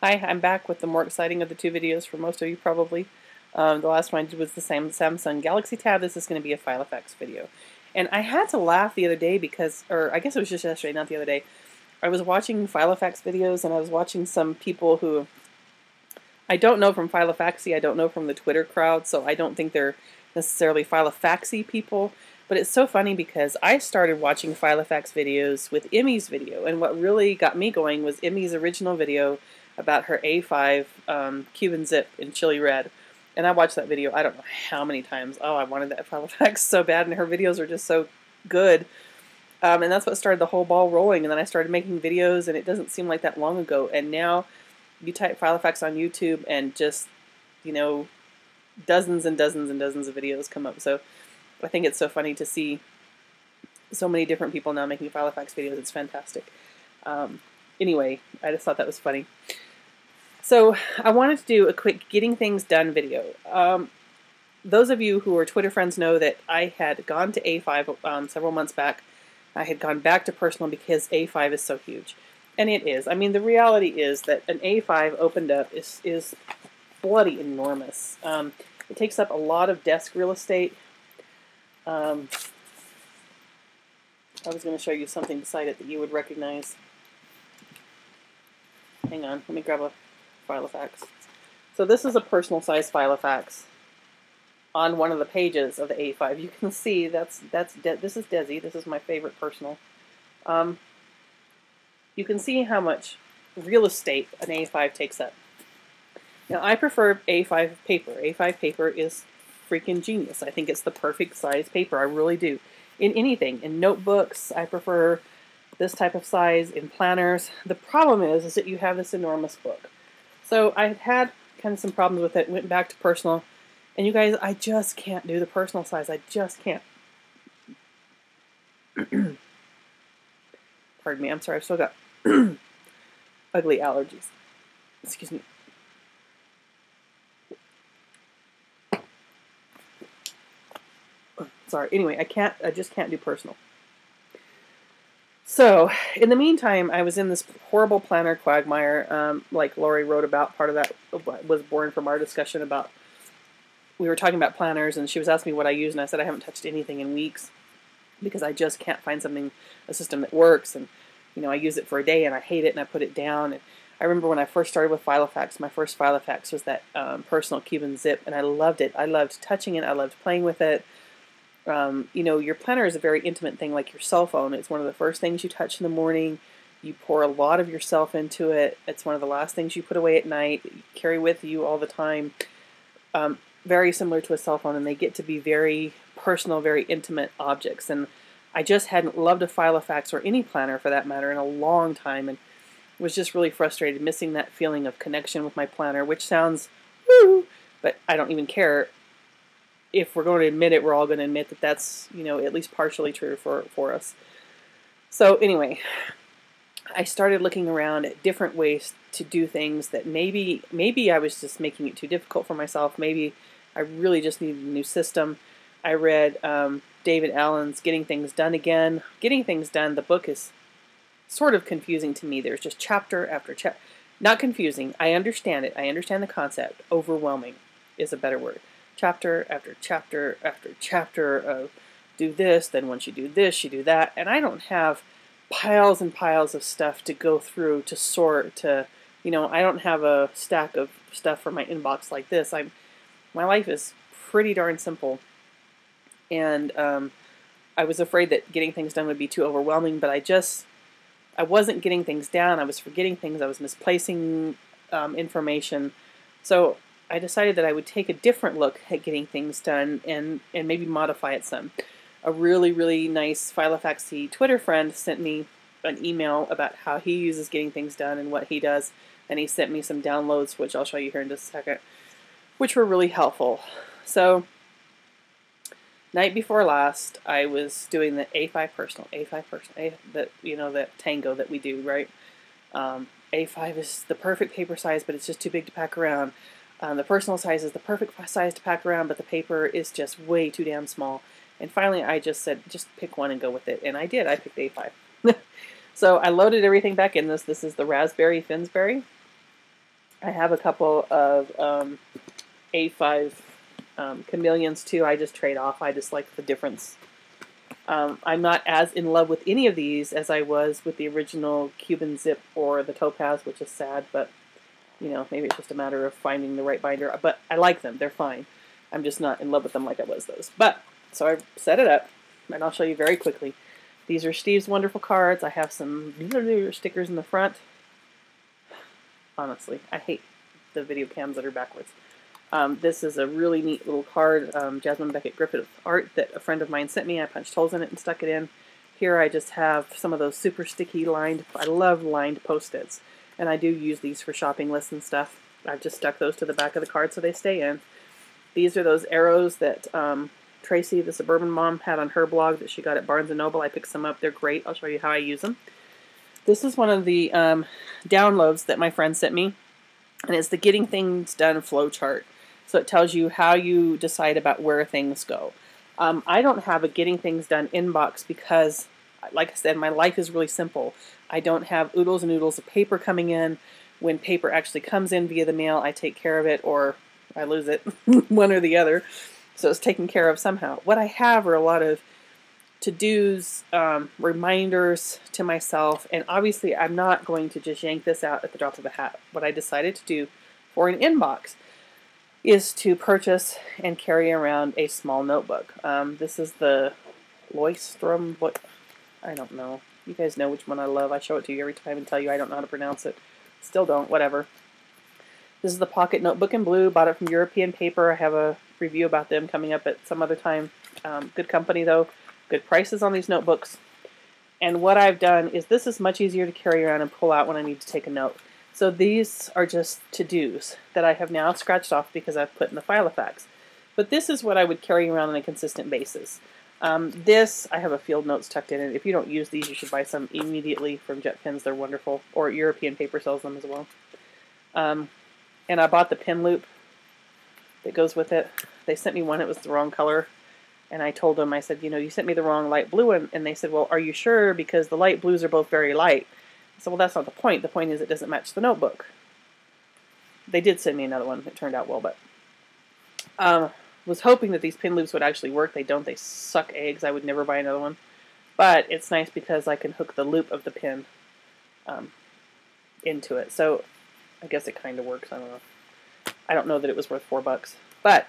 Hi, I'm back with the more exciting of the two videos for most of you probably. The last one I did was the same Samsung Galaxy Tab. This is going to be a Filofax video. And I had to laugh the other day because, or I guess it was just yesterday, not the other day. I was watching Filofax videos and I was watching some people who I don't know from Filofaxy, I don't know from the Twitter crowd, so I don't think they're necessarily Filofaxy people. But it's so funny because I started watching Filofax videos with Emmy's video, and what really got me going was Emmy's original video about her A5 Cuban zip in chili red. And I watched that video I don't know how many times. Oh, I wanted that Filofax so bad, and her videos are just so good. And that's what started the whole ball rolling, and then I started making videos, and it doesn't seem like that long ago. And now you type Filofax on YouTube and just, you know, dozens and dozens and dozens of videos come up. So I think it's so funny to see so many different people now making Filofax videos. It's fantastic. Anyway, I just thought that was funny. So I wanted to do a quick getting things done video. Those of you who are Twitter friends know that I had gone to A5 several months back. I had gone back to personal because A5 is so huge. And it is. I mean, the reality is that an A5 opened up is bloody enormous. It takes up a lot of desk real estate. I was going to show you something beside it that you would recognize. Hang on, let me grab a Filofax. So this is a personal size Filofax on one of the pages of the A5. You can see this is Desi. This is my favorite personal. You can see how much real estate an A5 takes up. Now, I prefer A5 paper. A5 paper is freaking genius. I think it's the perfect size paper. I really do. In anything, in notebooks, I prefer this type of size. In planners, the problem is that you have this enormous book. So I had kind of some problems with it. Went back to personal, and you guys, I just can't do the personal size. I just can't. Pardon me. I'm sorry. I've still got ugly allergies. Excuse me. Sorry. Anyway, I just can't do personal. So, in the meantime, I was in this horrible planner quagmire, like Lori wrote about. Part of that was born from our discussion about, we were talking about planners, and she was asking me what I use, and I said I haven't touched anything in weeks because I just can't find a system that works, and you know, I use it for a day and I hate it and I put it down. And I remember when I first started with Filofax, my first Filofax was that personal Cuban zip, and I loved it. I loved touching it. I loved playing with it. You know, your planner is a very intimate thing, like your cell phone. It's one of the first things you touch in the morning. You pour a lot of yourself into it. It's one of the last things you put away at night, that you carry with you all the time. Very similar to a cell phone, and they get to be very personal, very intimate objects. And I just hadn't loved a Filofax, or any planner for that matter, in a long time, and was just really frustrated, missing that feeling of connection with my planner, which sounds woo, but I don't even care. If we're going to admit it, we're all going to admit that that's, you know, at least partially true for us. So anyway, I started looking around at different ways to do things that maybe I was just making it too difficult for myself. Maybe I really just needed a new system. I read David Allen's Getting Things Done Again. Getting Things Done, the book is sort of confusing to me. There's just chapter after chapter. Not confusing. I understand it. I understand the concept. Overwhelming is a better word. Chapter after chapter after chapter of do this, then once you do this, you do that. And I don't have piles and piles of stuff to go through, to sort, to, you know, I don't have a stack of stuff for my inbox like this. My life is pretty darn simple. And I was afraid that getting things done would be too overwhelming, but I wasn't getting things down. I was forgetting things. I was misplacing information. So I decided that I would take a different look at getting things done and maybe modify it some. A really, really nice Filofaxy Twitter friend sent me an email about how he uses getting things done and what he does, and he sent me some downloads, which I'll show you here in just a second, which were really helpful. So, night before last, I was doing the A5 personal, that tango that we do, right? A5 is the perfect paper size, but it's just too big to pack around. The personal size is the perfect size to pack around, but the paper is just way too damn small. And finally, I just said, just pick one and go with it. And I did. I picked A5. So I loaded everything back in this. This is the Raspberry Finsbury. I have a couple of A5 chameleons too. I just trade off. I just like the difference. I'm not as in love with any of these as I was with the original Cuban Zip or the Topaz, which is sad, but you know, maybe it's just a matter of finding the right binder. But I like them. They're fine. I'm just not in love with them like I was those. But, so I set it up, and I'll show you very quickly. These are Steve's wonderful cards. I have some stickers in the front. Honestly, I hate the video cams that are backwards. This is a really neat little card, Jasmine Beckett Griffith art that a friend of mine sent me. I punched holes in it and stuck it in. Here I just have some of those super sticky lined, I love lined Post-its. And I do use these for shopping lists and stuff. I've just stuck those to the back of the card so they stay in. These are those arrows that Tracy, the suburban mom, had on her blog that she got at Barnes & Noble. I picked some up. They're great. I'll show you how I use them. This is one of the downloads that my friend sent me. And it's the Getting Things Done flow chart. So it tells you how you decide about where things go. I don't have a Getting Things Done inbox because, like I said, my life is really simple. I don't have oodles and oodles of paper coming in. When paper actually comes in via the mail, I take care of it or I lose it, one or the other. So it's taken care of somehow. What I have are a lot of to-dos, reminders to myself, and obviously I'm not going to just yank this out at the drop of a hat. What I decided to do for an inbox is to purchase and carry around a small notebook. This is the Loistrom, what, I don't know. You guys know which one I love. I show it to you every time and tell you I don't know how to pronounce it. Still don't, whatever. This is the Pocket Notebook in blue. Bought it from European Paper. I have a review about them coming up at some other time. Good company though. Good prices on these notebooks. And what I've done is this is much easier to carry around and pull out when I need to take a note. So these are just to-dos that I have now scratched off because I've put in the Filofax. But this is what I would carry around on a consistent basis. This, I have a field notes tucked in it. If you don't use these, you should buy some immediately from Jet Pens. They're wonderful. Or European Paper sells them as well. And I bought the pin loop that goes with it. They sent me one. It was the wrong color. And I told them, I said, you know, you sent me the wrong light blue one. And they said, well, are you sure? Because the light blues are both very light. I said, well, that's not the point. The point is it doesn't match the notebook. They did send me another one. It turned out well, but was hoping that these pin loops would actually work. They don't. They suck eggs. I would never buy another one. But it's nice because I can hook the loop of the pin into it. So I guess it kind of works. I don't know. I don't know that it was worth $4. But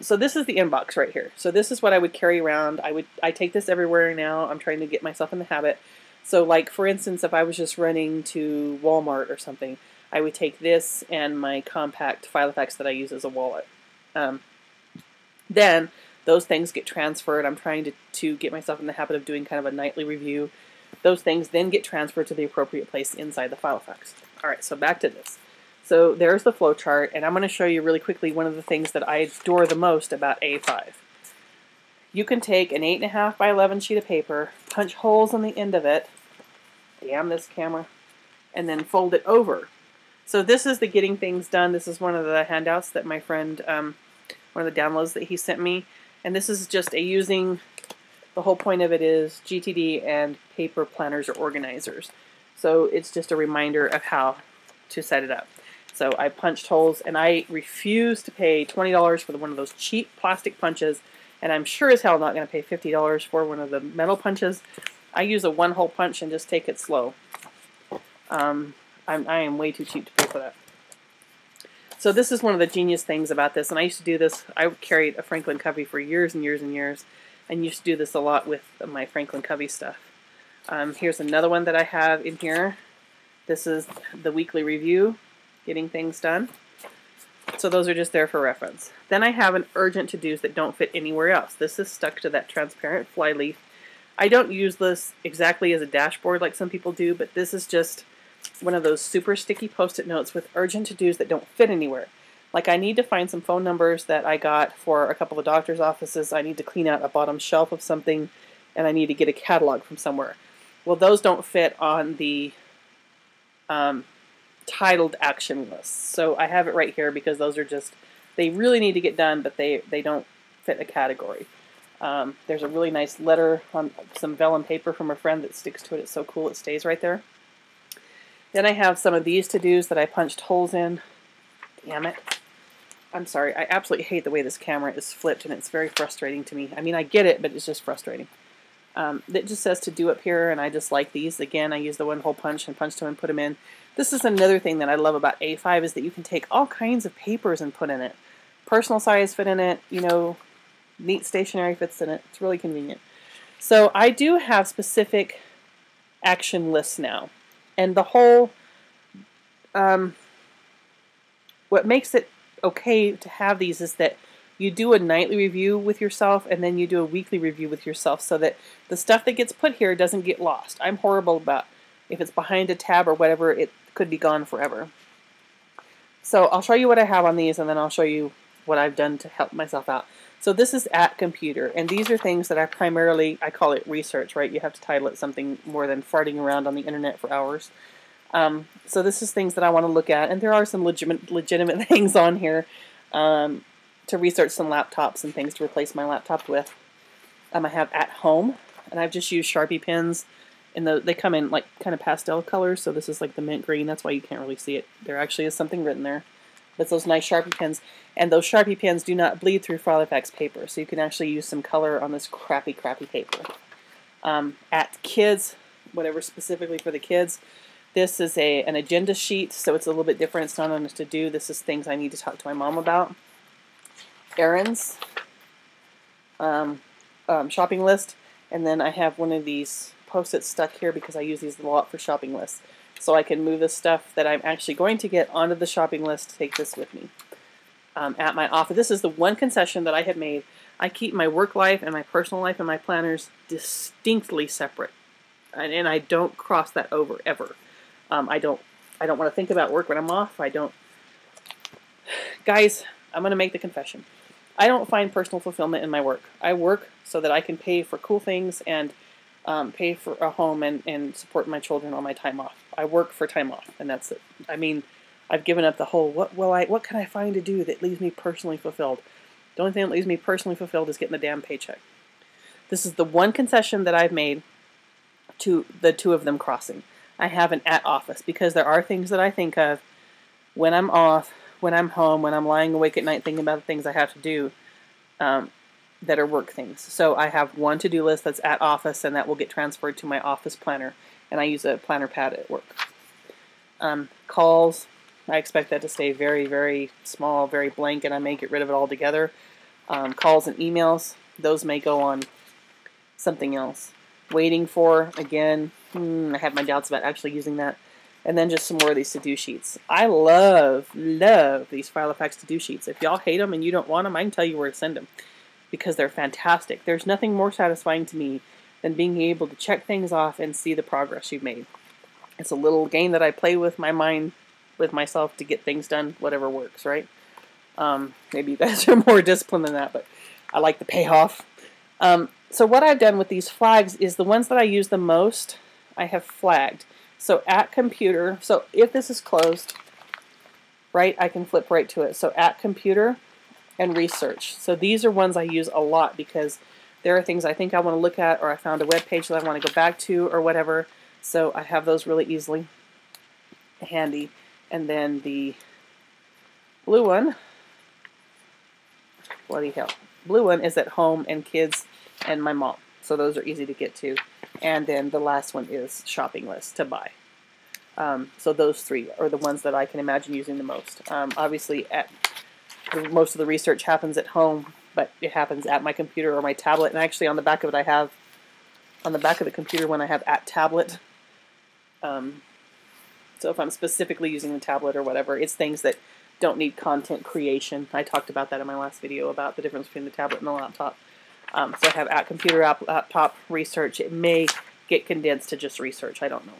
so this is the inbox right here. So this is what I would carry around. I take this everywhere now. I'm trying to get myself in the habit. So like for instance, if I was just running to Walmart or something, I would take this and my compact Filofax that I use as a wallet. Then those things get transferred. I'm trying to get myself in the habit of doing kind of a nightly review. Those things then get transferred to the appropriate place inside the Filofax. All right, so back to this. So there's the flow chart, and I'm going to show you really quickly one of the things that I adore the most about A5. You can take an 8.5 by 11 sheet of paper, punch holes on the end of it, damn this camera, and then fold it over. So this is the Getting Things Done. This is one of the handouts that my friend, one of the downloads that he sent me. And this is just a using, the whole point of it is GTD and paper planners or organizers. So it's just a reminder of how to set it up. So I punched holes, and I refuse to pay $20 for one of those cheap plastic punches, and I'm sure as hell not going to pay $50 for one of the metal punches. I use a one-hole punch and just take it slow. I am way too cheap to pay for that. So this is one of the genius things about this, and I used to do this. I carried a Franklin Covey for years and years and years, and used to do this a lot with my Franklin Covey stuff. Here's another one that I have in here. This is the weekly review, Getting Things Done. So those are just there for reference. Then I have an urgent to-dos that don't fit anywhere else. This is stuck to that transparent flyleaf. I don't use this exactly as a dashboard like some people do, but this is just one of those super sticky Post-it notes with urgent to-dos that don't fit anywhere. Like I need to find some phone numbers that I got for a couple of doctor's offices. I need to clean out a bottom shelf of something, and I need to get a catalog from somewhere. Well, those don't fit on the titled action lists. So I have it right here because those are just, they really need to get done, but they don't fit a category. There's a really nice letter on some vellum paper from a friend that sticks to it. It's so cool it stays right there. Then I have some of these to-dos that I punched holes in. Damn it. I'm sorry. I absolutely hate the way this camera is flipped, and it's very frustrating to me. I mean, I get it, but it's just frustrating. It just says to do up here, and I just like these. Again, I use the one hole punch and punch them and put them in. This is another thing that I love about A5 is that you can take all kinds of papers and put in it. Personal size fit in it, you know, neat stationery fits in it. It's really convenient. So I do have specific action lists now. And the whole, what makes it okay to have these is that you do a nightly review with yourself and then you do a weekly review with yourself so that the stuff that gets put here doesn't get lost. I'm horrible about if it's behind a tab or whatever, it could be gone forever. So I'll show you what I have on these and then I'll show you what I've done to help myself out. So this is at computer, and these are things that I call it research, right? You have to title it something more than farting around on the internet for hours. So this is things that I want to look at, and there are some legitimate things on here to research some laptops and things to replace my laptop with. I have at home, and I've just used Sharpie pens, and they come in like kind of pastel colors, so this is like the mint green, that's why you can't really see it. There actually is something written there. It's those nice Sharpie pens, and those Sharpie pens do not bleed through Filofax paper, so you can actually use some color on this crappy paper. At kids, whatever specifically for the kids, this is an agenda sheet, so it's a little bit different. It's not on a to-do. This is things I need to talk to my mom about. Errands, shopping list, and then I have one of these Post-its stuck here because I use these a lot for shopping lists. So I can move the stuff that I'm actually going to get onto the shopping list to take this with me. At my office, this is the one concession that I have made. I keep my work life and my personal life and my planners distinctly separate. And I don't cross that over, ever. I don't want to think about work when I'm off. Guys, I'm going to make the confession. I don't find personal fulfillment in my work. I work so that I can pay for cool things and pay for a home and support my children on my time off. I work for time off, and that's it. I mean, I've given up the whole, what can I find to do that leaves me personally fulfilled? The only thing that leaves me personally fulfilled is getting the damn paycheck. This is the one concession that I've made to the two of them crossing. I have an at office, because there are things that I think of when I'm off, when I'm home, when I'm lying awake at night thinking about the things I have to do, that are work things. So I have one to-do list that's at office, and that will get transferred to my office planner, and I use a planner pad at work. Calls, I expect that to stay very, very small, very blank, and I may get rid of it altogether. Calls and emails, those may go on something else. Waiting for, again, I have my doubts about actually using that. And then just some more of these to-do sheets. I love these Filofax to-do sheets. If y'all hate them and you don't want them, I can tell you where to send them, because they're fantastic. There's nothing more satisfying to me than being able to check things off and see the progress you've made. It's a little game that I play with my mind, with myself, to get things done, whatever works, right? Maybe you guys are more disciplined than that, but I like the payoff. So what I've done with these flags is the ones that I use the most, I have flagged. So at computer, so if this is closed, right, I can flip right to it. So at computer and research. So these are ones I use a lot because there are things I think I want to look at, or I found a web page that I want to go back to, or whatever. So I have those really easily handy. And then the blue one, bloody hell, blue one is at home and kids and my mom. So those are easy to get to. And then the last one is shopping list to buy. So those three are the ones that I can imagine using the most. Obviously, most of the research happens at home, but it happens at my computer or my tablet. And actually on the back of it I have, on the back of the computer when I have at tablet. So if I'm specifically using the tablet or whatever, it's things that don't need content creation. I talked about that in my last video about the difference between the tablet and the laptop. So I have at computer, laptop, research. It may get condensed to just research. I don't know.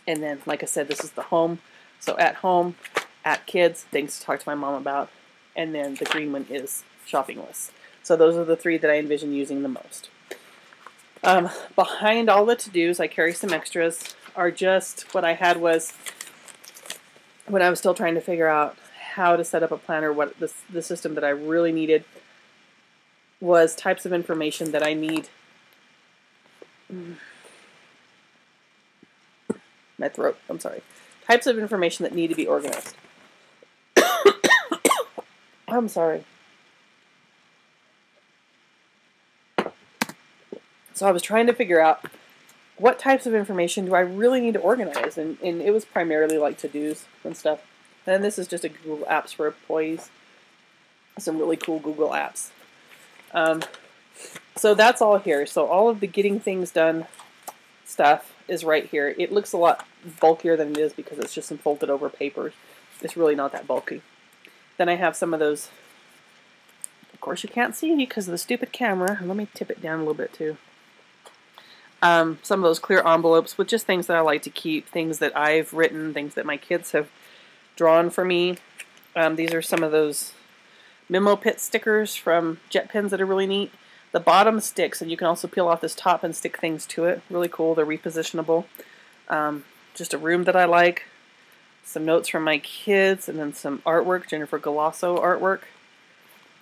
And then, like I said, this is the home. So at home, at kids, things to talk to my mom about. And then the green one is shopping lists. So those are the three that I envision using the most. Behind all the to-dos, I carry some extras, are just what I had was, when I was still trying to figure out how to set up a planner, what the system that I really needed was types of information that I need My throat, I'm sorry. Types of information that need to be organized. I'm sorry. So I was trying to figure out what types of information do I really need to organize, and it was primarily like to-dos and stuff. And this is just a Google Apps for employees. Some really cool Google Apps. So that's all here. So all of the getting things done stuff is right here. It looks a lot bulkier than it is because it's just some folded over papers. It's really not that bulky. Then I have some of those, of course you can't see because of the stupid camera. Let me tip it down a little bit too. Some of those clear envelopes with just things that I like to keep, things that I've written, things that my kids have drawn for me. These are some of those memo pit stickers from jet pens that are really neat. The bottom sticks, and you can also peel off this top and stick things to it. Really cool. They're repositionable. Just a room that I like. Some notes from my kids, and then some artwork, Jennifer Galasso artwork.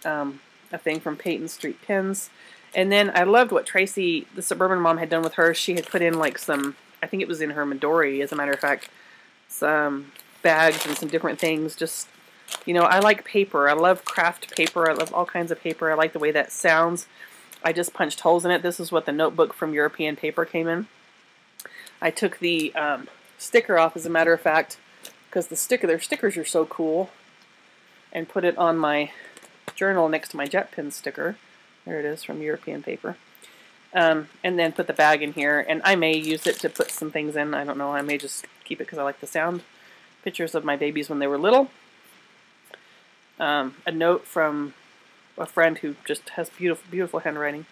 A thing from Peyton Street Pens. And then I loved what Tracy, the suburban mom, had done with her. She had put in like some, I think it was in her Midori, as a matter of fact, some bags and some different things. Just, you know, I like paper. I love craft paper. I love all kinds of paper. I like the way that sounds. I just punched holes in it. This is what the notebook from European Paper came in. I took the sticker off, as a matter of fact, because their stickers are so cool, and put it on my journal next to my jet pen sticker. There it is, from European Paper. And then put the bag in here, and I may use it to put some things in. I don't know. I may just keep it because I like the sound. Pictures of my babies when they were little. A note from a friend who just has beautiful, beautiful handwriting.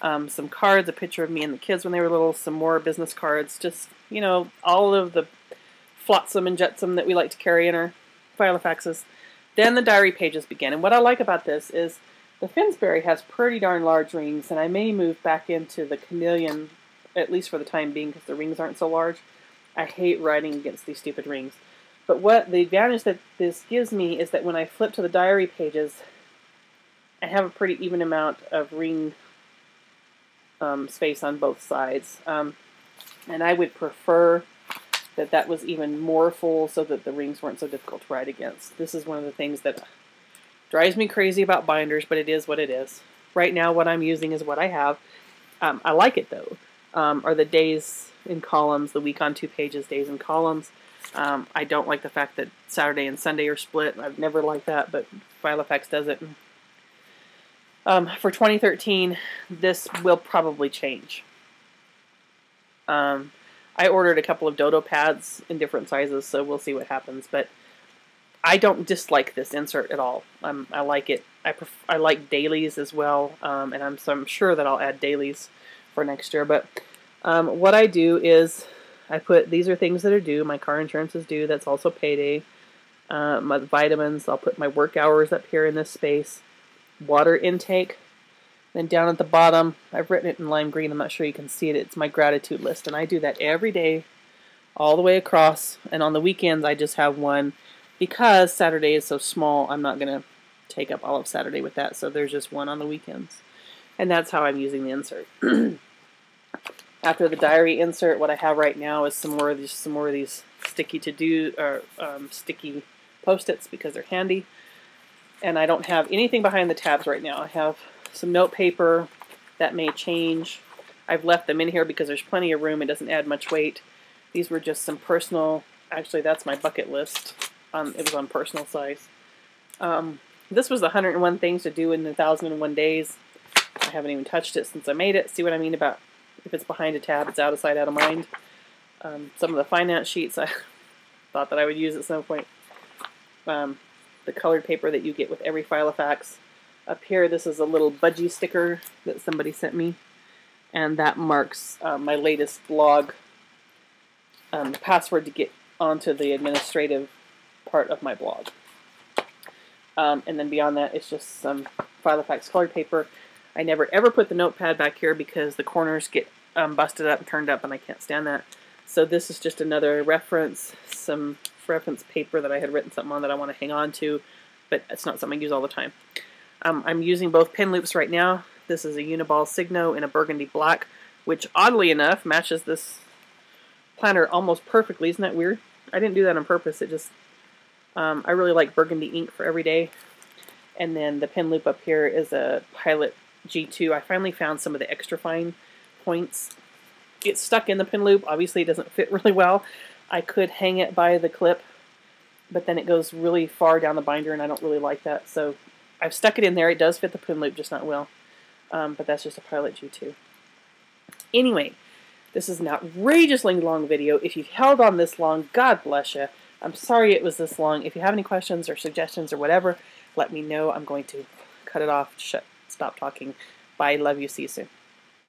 Some cards, a picture of me and the kids when they were little, some more business cards, just, you know, all of the flotsam and jetsam that we like to carry in our Filofaxes. Then the diary pages begin, and what I like about this is the Finsbury has pretty darn large rings, and I may move back into the chameleon, at least for the time being, because the rings aren't so large. I hate writing against these stupid rings. But what the advantage that this gives me is that when I flip to the diary pages, I have a pretty even amount of ring space on both sides. And I would prefer that that was even more full so that the rings weren't so difficult to write against. This is one of the things that drives me crazy about binders, but it is what it is. Right now what I'm using is what I have. I like it though. Are the days in columns, the week on 2 pages, days in columns. I don't like the fact that Saturday and Sunday are split. I've never liked that, but Filofax does it. For 2013, this will probably change. I ordered a couple of dodo pads in different sizes, so we'll see what happens. But I don't dislike this insert at all. I like it. I like dailies as well, and I'm sure that I'll add dailies for next year. But what I do is I put, these are things that are due. My car insurance is due. That's also payday. My vitamins, I'll put my work hours up here in this space. Water intake. Then down at the bottom, I've written it in lime green. I'm not sure you can see it. It's my gratitude list. And I do that every day, all the way across. And on the weekends, I just have one. Because Saturday is so small, I'm not going to take up all of Saturday with that. So there's just one on the weekends. And that's how I'm using the insert. After the diary insert, what I have right now is some more of these sticky to-do, or sticky Post-its because they're handy. And I don't have anything behind the tabs right now. I have some note paper that may change. I've left them in here because there's plenty of room. It doesn't add much weight. These were just some personal, actually that's my bucket list. It was on personal size. This was the 101 things to do in 1,001 days. I haven't even touched it since I made it. See what I mean about if it's behind a tab, it's out of sight, out of mind. Some of the finance sheets I thought that I would use at some point. The colored paper that you get with every Filofax. Up here, this is a little budgie sticker that somebody sent me, and that marks my latest blog password to get onto the administrative part of my blog. And then beyond that, it's just some Filofax colored paper. I never ever put the notepad back here because the corners get busted up and turned up, and I can't stand that. So this is just another reference, some reference paper that I had written something on that I want to hang on to, but it's not something I use all the time. I'm using both pen loops right now. This is a Uniball Signo in a burgundy black, which oddly enough matches this planner almost perfectly. Isn't that weird? I didn't do that on purpose. It just, I really like burgundy ink for every day. And then the pen loop up here is a Pilot G2. I finally found some of the extra fine points. It's stuck in the pen loop. Obviously it doesn't fit really well. I could hang it by the clip, but then it goes really far down the binder and I don't really like that. So I've stuck it in there. It does fit the pen loop, just not well. But that's just a Pilot G2. Anyway, this is an outrageously long video. If you've held on this long, God bless you. I'm sorry it was this long. If you have any questions or suggestions or whatever, let me know. I'm going to cut it off, stop talking. Bye, love you, see you soon.